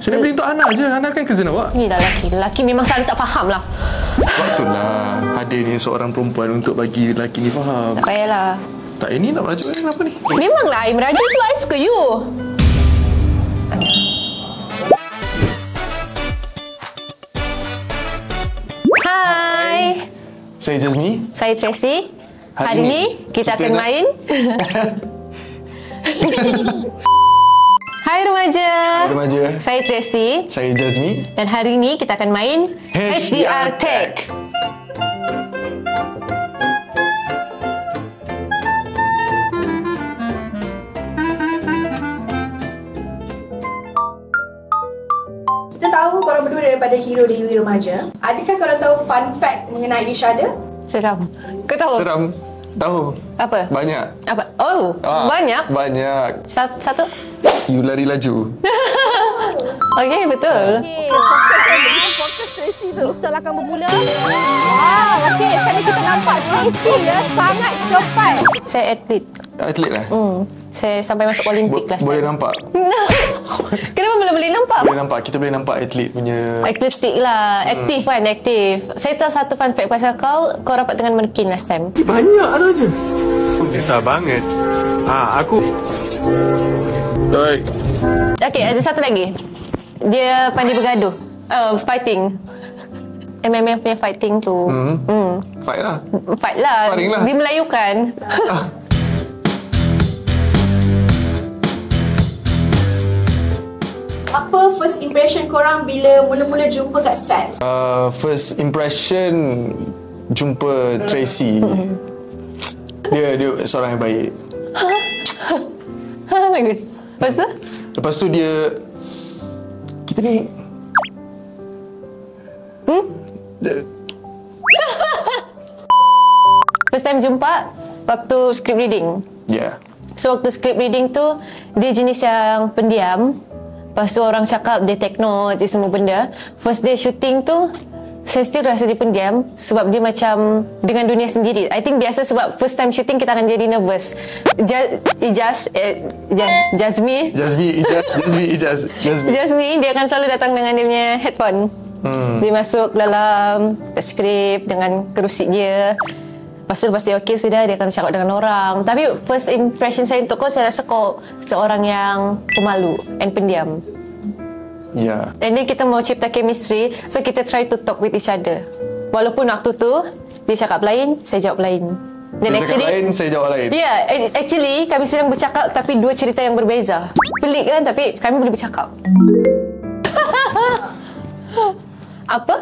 Saya beli untuk Hana je. Hana kan cousin awak. Ni dah lelaki. Lelaki memang selalu tak faham lah. Sebab itulah hadir ni seorang perempuan untuk bagi lelaki ni faham. Tak payahlah. Tak, ini nak merajuk ni kenapa ni? Memanglah I merajuk sebab I suka you. Hai. Saya Jazmi. Saya Tracy. Hari Hari ni ni kita akan main. Hai remaja. Remaja. Saya Tracy. Saya Jazmi. Dan hari ni kita akan main HDR Tech. Kita tahu korang berdua daripada Hero dan Yui Remaja. Adakah korang tahu fun fact mengenai each other? Seram. Kau tahu? Seram. Tahu. Apa? Banyak. Apa? Oh, banyak? Banyak. Satu? You lari laju. Okey, betul. Fokus Tracy terus akan bermula. Wow, okey. Tadi kita nampak Tracy ya sangat cepat. Saya atlet. Atlet lah. Saya sampai masuk Olimpik last Boleh time. nampak. Kenapa boleh nampak? Boleh nampak. Kita boleh nampak atlet punya. Atletik lah. Aktif kan, aktif. Saya tahu satu fun fact pasal kau rapat dengan Merkin last time. Banyak ada je. Besar banget. Aku. Baik. Okey, ada satu lagi. Dia pandai bergaduh. Fighting. MMA punya fighting tu. Fight lah. Fight lah. Sparring lah. Dia melayukan. Apa first impression korang bila mula-mula jumpa kat set? First impression jumpa Tracy. Dia seorang yang baik. Lagi. Lepas tu? Lepas tu dia kita ni First time jumpa waktu script reading. yeah. So waktu script reading tu dia jenis yang pendiam. Lepas tu orang cakap dia take note, dia semua benda. First day shooting tu saya still rasa dia pendiam sebab dia macam dengan dunia sendiri. I think biasa sebab first time shooting kita akan jadi nervous. Jazmi dia akan selalu datang dengan dia punya headphone. Dia masuk dalam skrip dengan kerusi dia. Lepas dia okey sudah, dia akan cakap dengan orang. Tapi first impression saya untuk kau, saya rasa kau seorang yang pemalu and pendiam. Yeah. And then kita mau cipta chemistry, so kita try to talk with each other. Walaupun waktu tu dia cakap lain, saya jawab lain. Dan Dia cakap lain, saya jawab lain. yeah, actually kami sedang bercakap tapi dua cerita yang berbeza. Pelik kan, tapi kami boleh bercakap. Apa?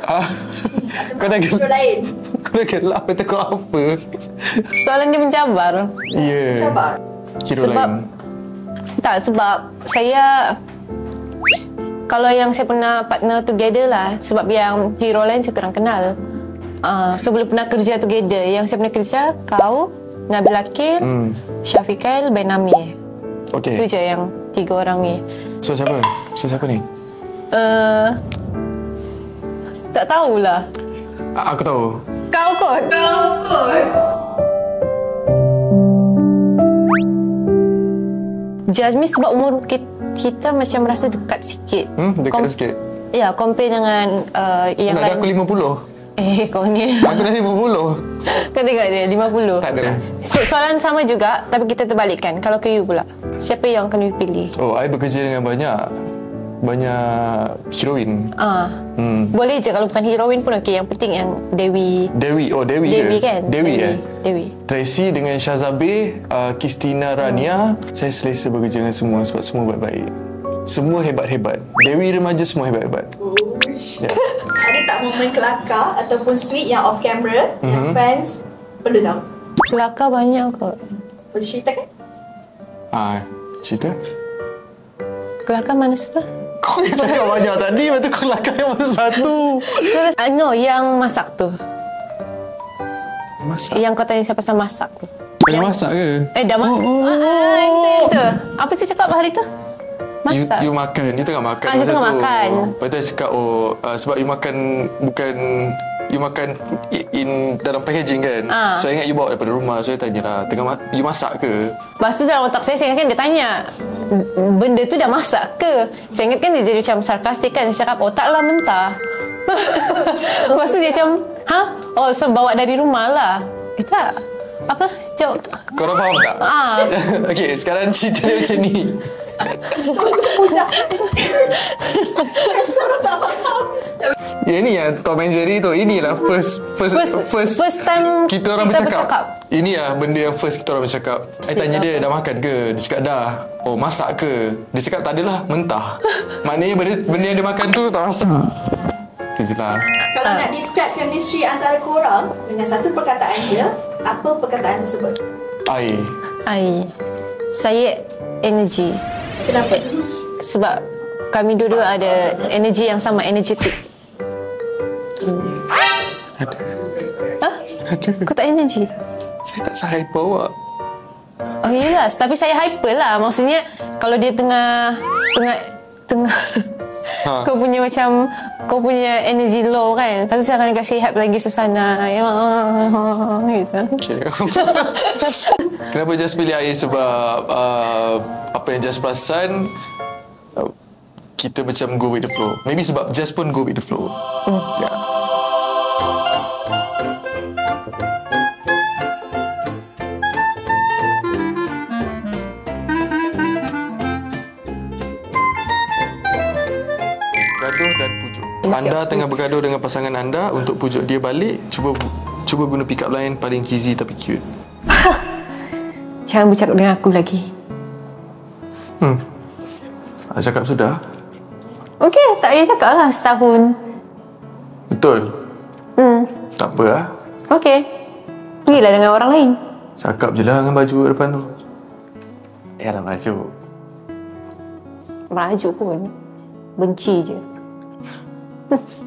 Kau dah Hero lain. Kau dah gelap kata kau apa? Soalan dia mencabar. Yeah. Sabar. Hero Sebab lain. tak, sebab saya kalau yang saya pernah partner together lah, sebab yang hero lain saya kurang kenal. So belum pernah kerja together. Yang saya pernah kerja kau, Nabil Akil, Syafiqail, Ben Amir. Okay. Itu je yang tiga orang ni. So siapa? Ni? Tak tahulah. Aku tahu. Kau kot. Jazmi sebab umur kita macam rasa dekat sikit. Dekat sikit. Ya, compare dengan yang Nak lain. aku 50. Kau ni. Aku dah 50. Kau tengok dia, 50. Tak ada. Soalan sama juga, tapi kita terbalikkan. Kalau ke you pula, siapa yang akan you pilih? Oh, I bekerja dengan banyak heroin. Boleh je kalau bukan heroin pun okey. Yang penting yang Dewi. Dewi Dewi ke? kan? Dewi. Tracy dengan Syazabeh, Kristina Rania. Saya selesa bekerja dengan semua sebab semua baik-baik. Semua hebat-hebat. Dewi Remaja semua hebat-hebat. Yeah. Ada tak momen kelakar ataupun sweet yang off camera yang fans perlu tahu? Kelakar banyak kot. Boleh ceritakan? Cerita? Kelakar mana satu? Kau dah cakap banyak tadi, lepas tu kau lakar yang mana satu? No, yang masak tu. Masak? Yang kau tanya saya pasal masak tu. Yang masak ke? Dah masak. Itu. Apa saya cakap hari tu? Masak. You makan, you tengah makan. Saya tengah makan. Lepas tu saya cakap, sebab you makan bukan... You makan in dalam packaging kan. So I ingat you bawa daripada rumah. So saya tanya lah, you masak ke? Lepas tu dalam otak saya ingatkan dia tanya, benda tu dah masak ke? Saya ingat kan dia jadi macam sarkastik kan. Saya cakap, oh taklah mentah. Lepas tu dia macam, oh so bawa dari rumah lah. Tak. Apa? Jawab tu. Korang faham tak? Okey, sekarang cerita dia macam ni. Ya, ini yang Tom and Jerry tu. Inilah first time kita orang bercakap. Ini lah benda yang first kita orang bercakap. Saya tanya dia, dah makan ke? Dia cakap dah. Oh, masak ke? Dia cakap tak adalah, mentah. Maknanya benda yang dia makan tu tak masak. Itu je lah. Kalau nak describe chemistry antara korang dengan satu perkataan je, apa perkataan tersebut? Air. Saya energy. Kenapa? Sebab kami dua-dua ada energi yang sama, energetik. Kau tak energi? Saya tak hyper awak. Oh yelah, tapi saya hyper lah. Maksudnya kalau dia tengah kau punya macam kau punya energy low kan. Lepas tu saya akan kasih hype lagi Susana. Gitu. Okay. Kenapa Just pilih air? Sebab apa yang Just perasan, kita macam go with the flow. Maybe sebab Just pun go with the flow. Yeah. Gaduh dan pujuk. Anda tengah bergaduh dengan pasangan anda, untuk pujuk dia balik, cuba guna pick up line paling cheesy tapi cute. Jangan bercakap dengan aku lagi. Cakap sudah. Okey, tak payah cakap lah setahun. Betul? Tak apa lah. Okey. Pergilah dengan orang lain. Cakap je lah dengan baju depan tu. Yalah baju. Merajuk pun. Benci je.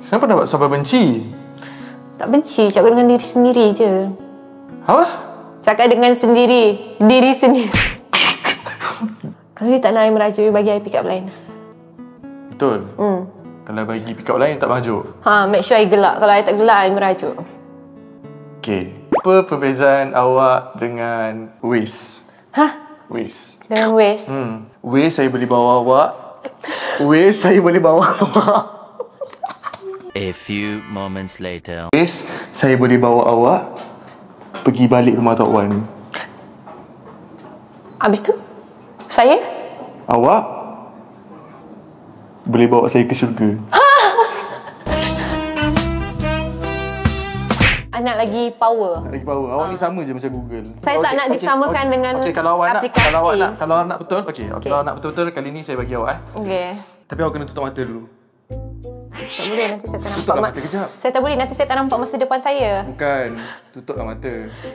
Kenapa dapat sampai benci? Tak benci, cakap dengan diri sendiri je. Apa? Cakap dengan diri sendiri. Kalau dia tak nak I merajuk, bagi I pick up line. Betul? Kalau bagi pick up line tak merajuk? Make sure I gelak. Kalau I tak gelak, I merajuk. Okay. Apa perbezaan awak dengan Wiz? Wiz. Dengan Wiz? Wiz saya boleh bawa awak. Wiz saya boleh bawa awak. A few moments later. Wiz saya boleh bawa awak pergi balik rumah Tok Wan. Habis tu? Saya? Awak boleh bawa saya ke syurga. Nak lagi power. Lagi power. Awak ni sama je macam Google. Saya tak nak disamakan dengan kalau awak aplikasi. kalau awak nak betul, kalau awak nak betul-betul kali ni saya bagi awak Okey. Tapi awak kena tutup mata dulu. Tak boleh, nanti saya tak nampak. Tutuplah mata kejap. Saya tak boleh, nanti saya tak nampak masa depan saya. Bukan. Tutuplah mata.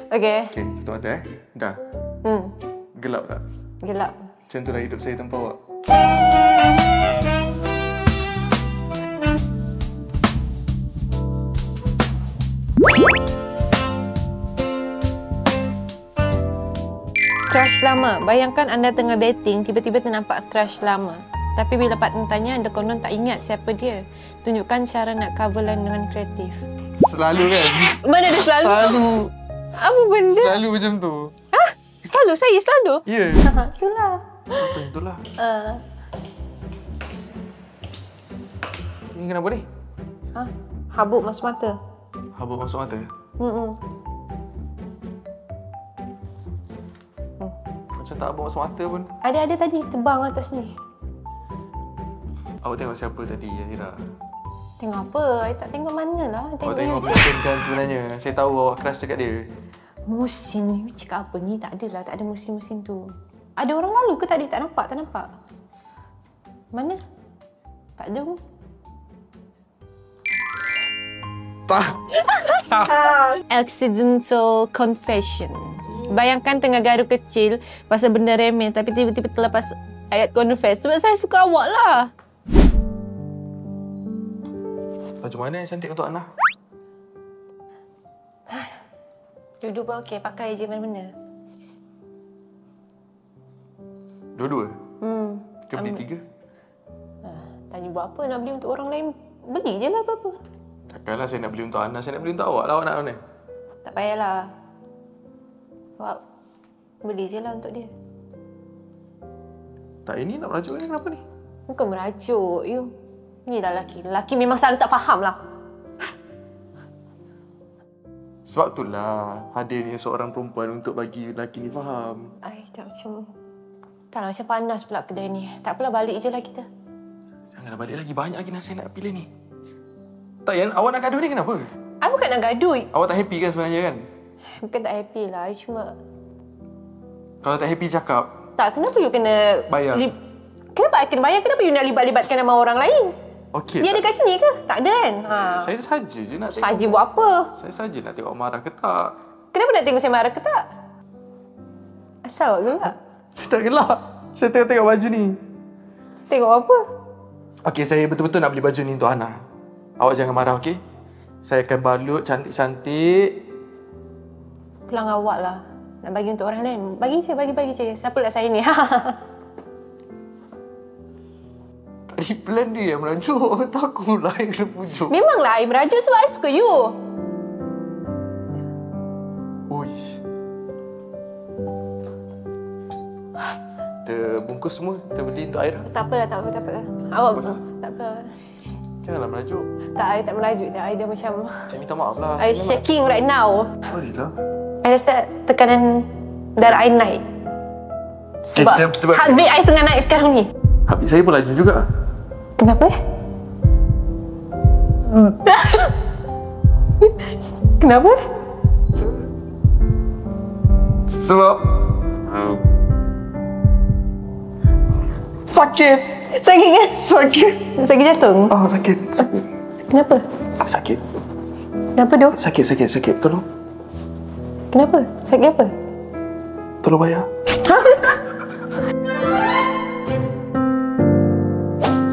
Okey. Okey, tutup mata Dah. Gelap tak? Gelap. Macam itulah hidup saya tanpa awak. Crush lama. Bayangkan anda tengah dating, tiba-tiba ternampak crush lama. Tapi bila partner tanya, anda konon tak ingat siapa dia. Tunjukkan cara nak cover line dengan kreatif. Selalu kan? Mana ada selalu? Selalu. Apa benda? Selalu macam tu. Selalu? Saya selalu? Ya. Itulah. Apa itulah. Ni kenapa ni? Habuk masuk mata. Habuk masuk mata? Macam tak habuk masuk mata pun. Ada tadi terbang atas ni. Awak tengok siapa tadi, Zahira? Tengok apa? I tak tengok mana lah. Awak tengok musim kan sebenarnya. Saya tahu awak crush dekat dia. Musim ni cakap apa ni? Tak adalah, tak ada musim-musim tu. Ada orang lalu ke tadi? Tak nampak. Mana? Tak ada pun. Accidental confession. Bayangkan tengah gaduh kecil pasal benda remeh tapi tiba-tiba terlepas ayat confess. Sebab saya suka awak lah. Baju mana yang cantik untuk Ana? Dua-dua pun okey. Pakai je mana-mana. Dua-dua? Ke beli tiga? Tanya buat apa? Nak beli untuk orang lain? Beli je lah apa-apa. Takkanlah saya nak beli untuk Ana. Saya nak beli untuk awak lah. Awak nak mana? Tak payahlah. Awak beli je lah untuk dia. Tak, ini nak merajuk ni kenapa ni? Bukan merajuk, you. Ni dah lelaki. Lelaki memang selalu tak faham lah. Sebab itulah hadirnya seorang perempuan untuk bagi lelaki ni faham. Ay, tak macam... Taklah macam panas pula kedai ni. Tak apalah, balik je lah kita. Janganlah balik lagi. Banyak lagi nasi nak pilih ni. Tak, Yan. Awak nak gaduh ni kenapa? I bukan nak gaduh. Awak tak happy kan sebenarnya kan? Bukan tak happy lah. I cuma... Kalau tak happy cakap. Tak, kenapa you kena... Bayar. Kenapa I kena bayar? Kenapa you nak libat-libatkan nama orang lain? Okey. Dia ada kat sini ke? Tak ada kan? Ha. Saya saja je nak tengok. Saja buat apa? Saya saja nak tengok marah ke tak. Kenapa nak tengok saya marah ke tak? Asal awak gelak? Saya tak gelak. Saya tengok baju ni. Tengok apa? Okey, saya betul-betul nak beli baju ni untuk Hana. Awak jangan marah, okey? Saya akan balut cantik-cantik. Pelang awak lah. Nak bagi untuk orang lain. Bagi je. Siapa nak saya ni? Tadi plan dia yang merajuk. Takutlah yang kena pujuk. Memanglah I merajuk sebab I suka you. Uish. Kita bungkus semua. Kita beli untuk Aira. Tak apalah. Awak tak apa. Janganlah merajuk. Tak, I tak merajuk. I dah macam... Saya minta maaf lah. I shaking right now. Sorry lah. I rasa tekanan darah I naik. Sebab kita buat heartbeat I tengah naik sekarang ni. Habis saya pun laju juga. Kenapa? Kenapa? Sebab sakit. Sakit kan? Sakit. Sakit jantung? Ah, sakit. Kenapa? Sakit. Kenapa doh? Sakit. Tolong. Kenapa? Sakit apa? Tolong bayar.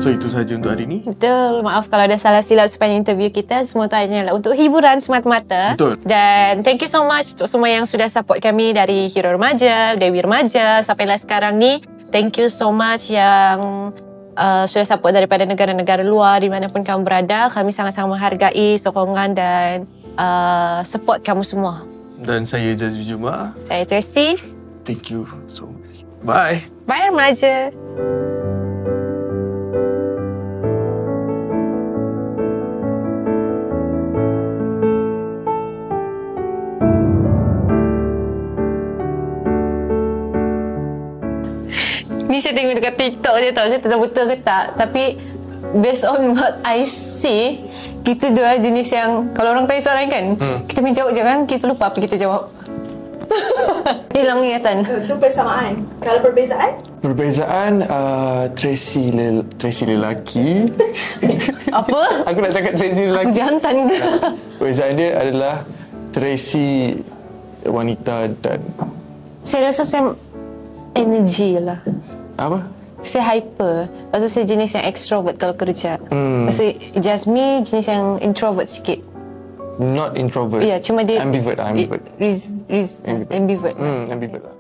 So itu sahaja untuk hari ini. Betul. Maaf kalau ada salah silap sepanjang interview kita. Semua tu hanyalah untuk hiburan semata-mata. Betul. Dan thank you so much untuk semua yang sudah support kami dari Hero Remaja, Dewi Remaja sampailah sekarang ni. Thank you so much yang sudah support daripada negara-negara luar di manapun kamu berada. Kami sangat-sangat menghargai sokongan dan support kamu semua. Dan saya Jazwi Juma. Saya Tracy. Thank you so much. Bye. Bye Remaja. Ni saya tengok dekat TikTok je tau. Saya tak tahu betul ke tak. Tapi based on what I see, kita dua jenis yang kalau orang tanya soalan kan, kita main jawab je kan, kita lupa apa kita jawab. Hilang ingatan. Itu persamaan. Kalau perbezaan? Perbezaan Tracy lelaki. Apa? Aku nak cakap Tracy Aku lelaki. jantan ke? Perbezaan dia adalah Tracy wanita dan Saya rasa saya energy lah. apa? Saya hyper. Lepas tu saya jenis yang extrovert kalau kerja. Lepas tu Jasmine jenis yang introvert sikit. Not introvert. Ya, cuma dia ambivert. ambivert. Ambivert lah.